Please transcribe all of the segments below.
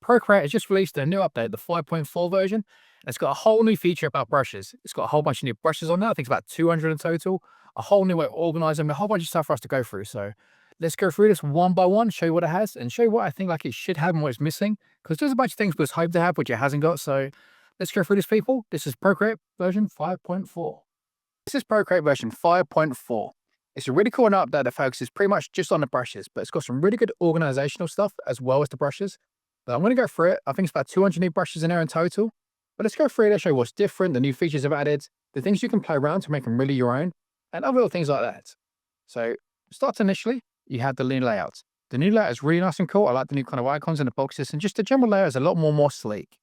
Procreate has just released a new update, the 5.4 version. And it's got a whole new feature about brushes. It's got a whole bunch of new brushes on there. I think it's about 200 in total. A whole new way of organizing them, a whole bunch of stuff for us to go through. So let's go through this one by one, show you what it has, and show you what I think like it should have and what it's missing. Because there's a bunch of things it's hoped to have, which it hasn't got. So let's go through this, people. This is Procreate version 5.4. This is Procreate version 5.4. It's a really cool update that focuses pretty much just on the brushes, but it's got some really good organizational stuff as well as the brushes. But I'm going to go through it. I think it's about 200 new brushes in there in total. But let's go through it and show you what's different, the new features I've added, the things you can play around to make them really your own, and other little things like that. So start initially, you have the new layout. The new layout is really nice and cool. I like the new kind of icons and the boxes, and just the general layout is a lot more sleek.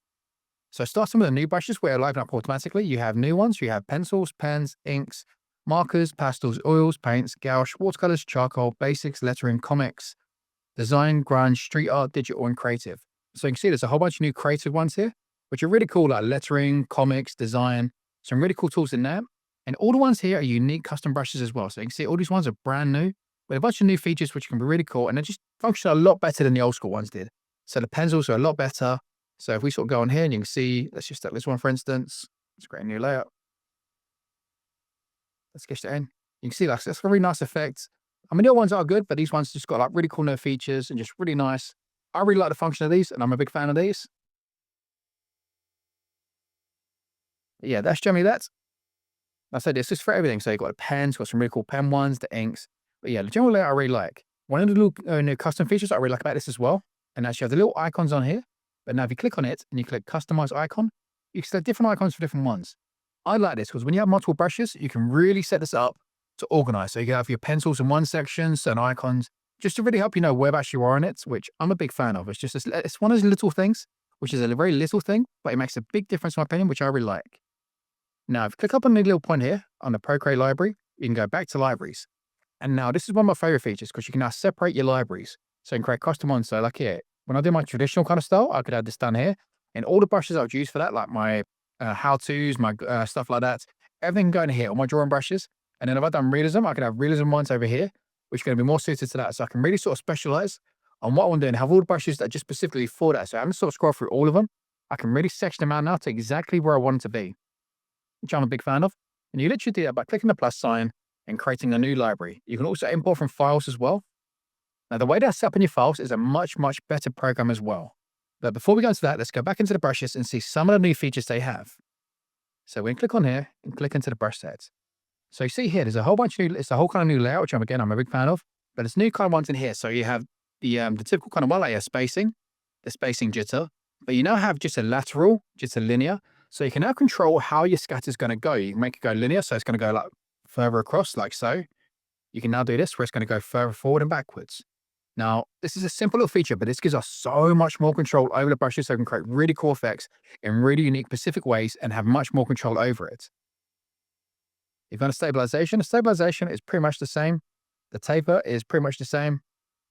So starting with the new brushes where they liven up automatically, you have new ones. You have pencils, pens, inks, markers, pastels, oils, paints, gouache, watercolors, charcoal, basics, lettering, comics, design, grunge, street art, digital, and creative. So you can see there's a whole bunch of new creative ones here, which are really cool, like lettering, comics, design, some really cool tools in there. And all the ones here are unique custom brushes as well. So you can see all these ones are brand new with a bunch of new features, which can be really cool. And they just function a lot better than the old school ones did. So the pencils are a lot better. So if we sort of go on here and you can see, let's just start this one, for instance. Let's create a new layout. Let's get it in. You can see that's a really nice effect. I mean, the other ones are good, but these ones just got like really cool new features and just really nice. I really like the function of these, and I'm a big fan of these. Yeah, that's generally that. I said this is for everything. So you've got the pens, got some really cool pen ones, the inks. But yeah, the general layout I really like. One of the little new custom features I really like about this as well, and actually have the little icons on here. But now if you click on it and you click customize icon, you can select different icons for different ones. I like this because when you have multiple brushes, you can really set this up to organize. So you can have your pencils in one section, certain icons, just to really help you know whereabouts you are in it, which I'm a big fan of. It's just, it's one of those little things, which is a very little thing, but it makes a big difference in my opinion, which I really like. Now, if you click up on the little point here on the Procreate library, you can go back to libraries. And now this is one of my favorite features because you can now separate your libraries. So you can create custom ones. So like here, when I do my traditional kind of style, I could have this done here. And all the brushes I would use for that, like my how-tos, my stuff like that, everything going here, all my drawing brushes. And then if I've done realism, I could have realism ones over here, which are going to be more suited to that. So I can really sort of specialize on what I want to do and have all the brushes that are just specifically for that. So I'm going to sort of scroll through all of them. I can really section them out now to exactly where I want it to be, which I'm a big fan of. And you literally do that by clicking the plus sign and creating a new library. You can also import from files as well. Now, the way that's set up in your files is a much better program as well. But before we go into that, let's go back into the brushes and see some of the new features they have. So we can click on here and click into the brush sets. So you see here, there's a whole bunch of new, it's a whole kind of new layout, which I'm a big fan of. But there's new kind of ones in here. So you have the typical kind of one, like your spacing, the spacing jitter. But you now have just a lateral, just a linear. So you can now control how your scatter is going to go. You can make it go linear, so it's going to go like further across, like so. You can now do this, where it's going to go further forward and backwards. Now, this is a simple little feature, but this gives us so much more control over the brushes, so we can create really cool effects in really unique, specific ways and have much more control over it. If you want the stabilization is pretty much the same. The taper is pretty much the same.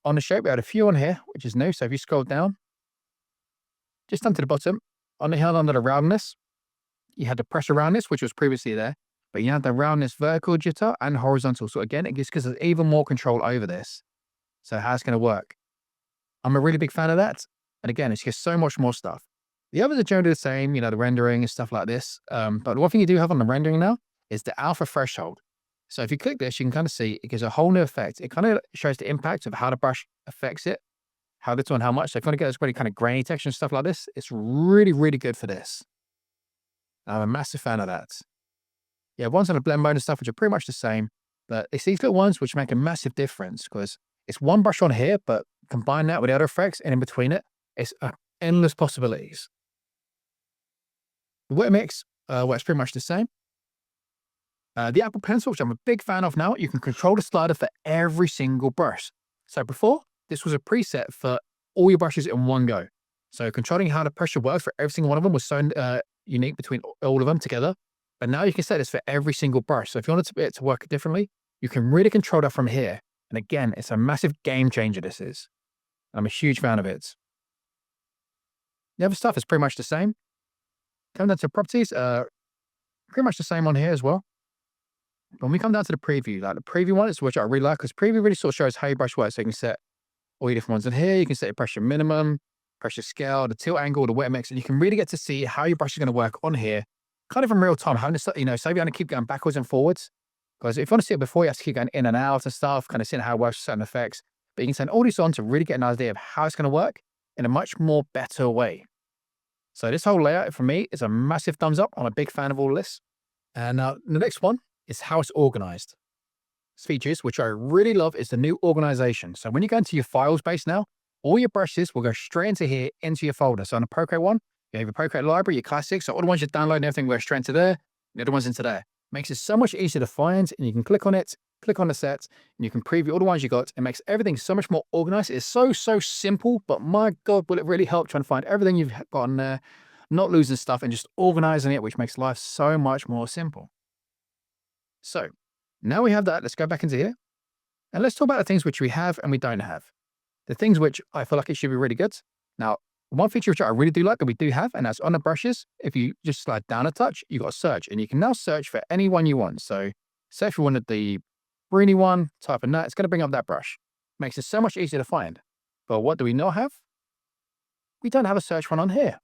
On the shape, we had a few on here, which is new. So if you scroll down, just down to the bottom, on the hill under the roundness, you had the pressure roundness, which was previously there, but you had the roundness vertical jitter and horizontal. So again, it gives us even more control over this. So how it's going to work. I'm a really big fan of that. And again, it's just so much more stuff. The others are generally the same, you know, the rendering and stuff like this. But one thing you do have on the rendering now is the alpha threshold. So if you click this, you can kind of see it gives a whole new effect. It kind of shows the impact of how the brush affects it, how little and how much. So if you want to get this really kind of grainy texture and stuff like this, it's really good for this. I'm a massive fan of that. Yeah, ones on the blend mode and stuff, which are pretty much the same, but it's these little ones which make a massive difference because it's one brush on here, but combine that with the other effects and in between it, it's endless possibilities. The wet mix works pretty much the same. The Apple Pencil, which I'm a big fan of now, you can control the slider for every single brush. So before, this was a preset for all your brushes in one go. So controlling how the pressure works for every single one of them was so unique between all of them together. But now you can set this for every single brush. So if you wanted it to work differently, you can really control that from here. And again, it's a massive game changer, this is. I'm a huge fan of it. The other stuff is pretty much the same. Coming down to properties, pretty much the same on here as well. When we come down to the preview, like the preview one is which I really like because preview really sort of shows how your brush works. So you can set all your different ones in here. You can set your pressure minimum. pressure scale, the tilt angle, the wet mix, and you can really get to see how your brush is going to work on here, kind of in real time, having to, save you to keep going backwards and forwards. Because if you want to see it before, you have to keep going in and out and stuff, kind of seeing how it works with certain effects. But you can send all these on to really get an idea of how it's going to work in a much more better way. So this whole layout for me is a massive thumbs up. I'm a big fan of all this. And the next one is how it's organized. Features, which I really love, is the new organization. So when you go into your files base now, all your brushes will go straight into here, into your folder. So on the Procreate one, you have your Procreate library, your classics. So all the ones you're downloading, everything will go straight into there. The other ones into there. Makes it so much easier to find, and you can click on it, click on the sets, and you can preview all the ones you got. It makes everything so much more organized. It's so simple, but my God, will it really help trying to find everything you've got on there, not losing stuff, and just organizing it, which makes life so much more simple. So now we have that. Let's go back into here, and let's talk about the things which we have and we don't have. The things which I feel like it should be really good. Now, one feature which I really do like that we do have, and that's on the brushes. If you just slide down a touch, you got search, and you can now search for any one you want. So say if you wanted the greeny one, type in that, it's going to bring up that brush. Makes it so much easier to find. But what do we not have? We don't have a search one on here.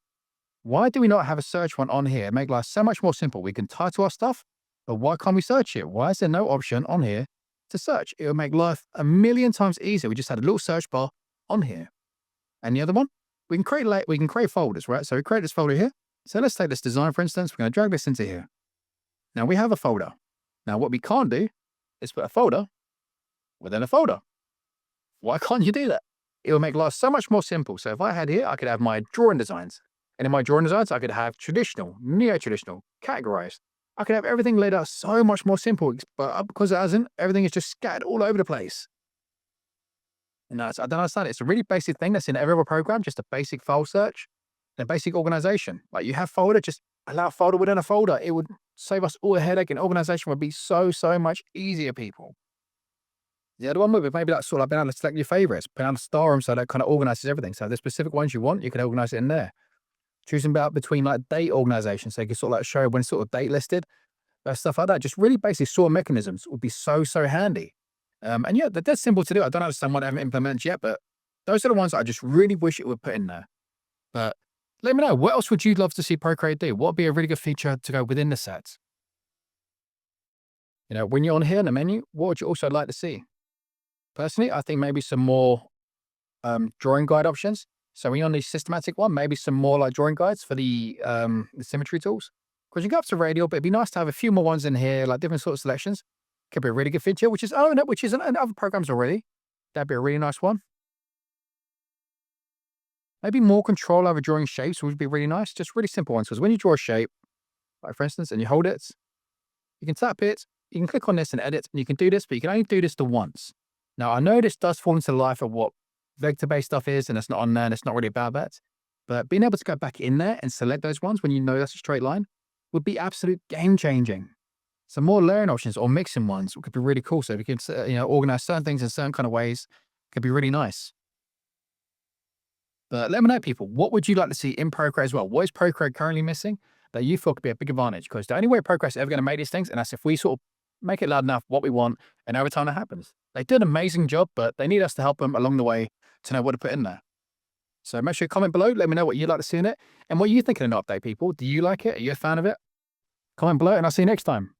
Why do we not have a search one on here? Make life so much more simple. We can title our stuff, but why can't we search it? Why is there no option on here to search? It would make life a million times easier. We just had a little search bar on here. And the other one? We can create folders, right? So we create this folder here. So let's take this design, for instance. We're going to drag this into here. Now we have a folder. Now what we can't do is put a folder within a folder. Why can't you do that? It will make life so much more simple. So if I had here, I could have my drawing designs. And in my drawing designs, I could have traditional, neo-traditional, categorized. I could have everything laid out so much more simple. But because it hasn't, everything is just scattered all over the place. And I don't understand it. It's a really basic thing that's in every other program, just a basic file search and a basic organization. Like you have folder, just allow folder within a folder. It would save us all a headache, and organization would be so much easier, people. The other one would be maybe like sort of being able to select your favorites, being able to star them so that kind of organizes everything. So the specific ones you want, you can organize it in there. Choosing between like date organization, so you can sort of like show when sort of date listed, stuff like that. Just really basic sort mechanisms would be so handy. And yeah, they're simple to do. I don't understand why they haven't implemented yet, but those are the ones that I just really wish it would put in there. But let me know, what else would you love to see Procreate do? What would be a really good feature to go within the sets? When you're on here in the menu, what would you also like to see? Personally, I think maybe some more drawing guide options. So when you're on the systematic one, maybe some more like drawing guides for the symmetry tools. Because you go up to radial, but it'd be nice to have a few more ones in here, like different sort of selections. Could be a really good feature, which is in other programs already. That'd be a really nice one. Maybe more control over drawing shapes would be really nice. Just really simple ones. Because when you draw a shape, like for instance, and you hold it, you can tap it, you can click on this and edit, and you can do this, but you can only do this the once. Now, I know this does fall into the life of what vector-based stuff is, and it's not on there, and it's not really about that. But being able to go back in there and select those ones when you know that's a straight line would be absolute game-changing. Some more layering options or mixing ones could be really cool. So if you can, organize certain things in certain kind of ways, could be really nice. But let me know, people, what would you like to see in Procreate as well? What is Procreate currently missing that you feel could be a big advantage? Because the only way Procreate is ever going to make these things, and that's if we sort of make it loud enough what we want, and over time that happens. They did an amazing job, but they need us to help them along the way to know what to put in there. So make sure you comment below. Let me know what you'd like to see in it and what you think of an update, people. Do you like it? Are you a fan of it? Comment below, and I'll see you next time.